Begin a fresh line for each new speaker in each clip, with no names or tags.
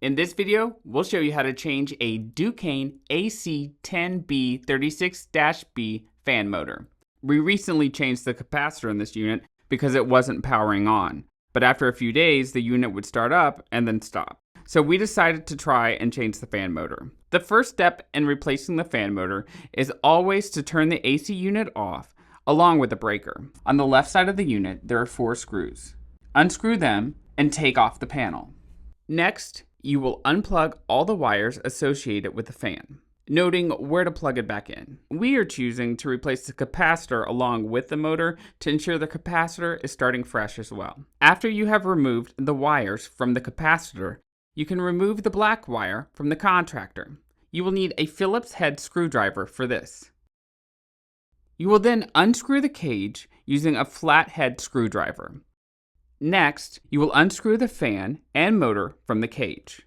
In this video, we'll show you how to change a DUCANE AC10B36-B fan motor. We recently changed the capacitor in this unit because it wasn't powering on, but after a few days, the unit would start up and then stop. So we decided to try and change the fan motor. The first step in replacing the fan motor is always to turn the AC unit off, along with the breaker. On the left side of the unit, there are 4 screws. Unscrew them and take off the panel. Next, you will unplug all the wires associated with the fan, noting where to plug it back in. We are choosing to replace the capacitor along with the motor to ensure the capacitor is starting fresh as well. After you have removed the wires from the capacitor, you can remove the black wire from the contactor. You will need a Phillips head screwdriver for this. You will then unscrew the cage using a flathead screwdriver. Next, you will unscrew the fan and motor from the cage.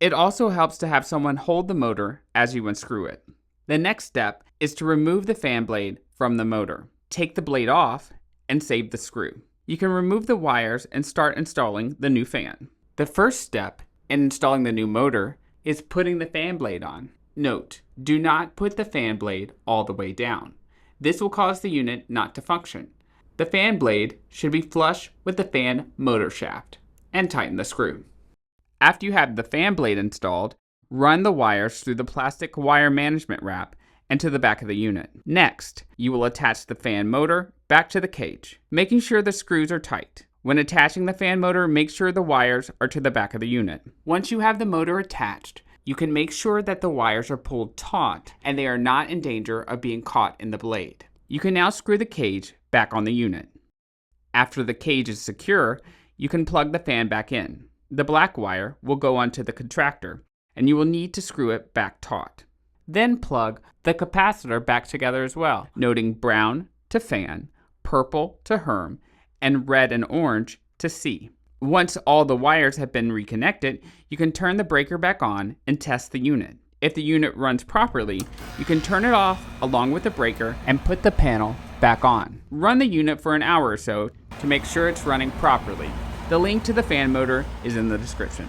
It also helps to have someone hold the motor as you unscrew it. The next step is to remove the fan blade from the motor. Take the blade off and save the screw. You can remove the wires and start installing the new fan. The first step in installing the new motor is putting the fan blade on. Note, do not put the fan blade all the way down. This will cause the unit not to function. The fan blade should be flush with the fan motor shaft, and tighten the screw. After you have the fan blade installed, run the wires through the plastic wire management wrap and to the back of the unit. Next, you will attach the fan motor back to the cage, making sure the screws are tight. When attaching the fan motor, make sure the wires are to the back of the unit. Once you have the motor attached, you can make sure that the wires are pulled taut and they are not in danger of being caught in the blade. You can now screw the cage back on the unit. After the cage is secure, you can plug the fan back in. The black wire will go onto the contractor, and you will need to screw it back taut. Then plug the capacitor back together as well, noting brown to fan, purple to Herm, and red and orange to C. Once all the wires have been reconnected, you can turn the breaker back on and test the unit. If the unit runs properly, you can turn it off along with the breaker and put the panel back on. Run the unit for an hour or so to make sure it's running properly. The link to the fan motor is in the description.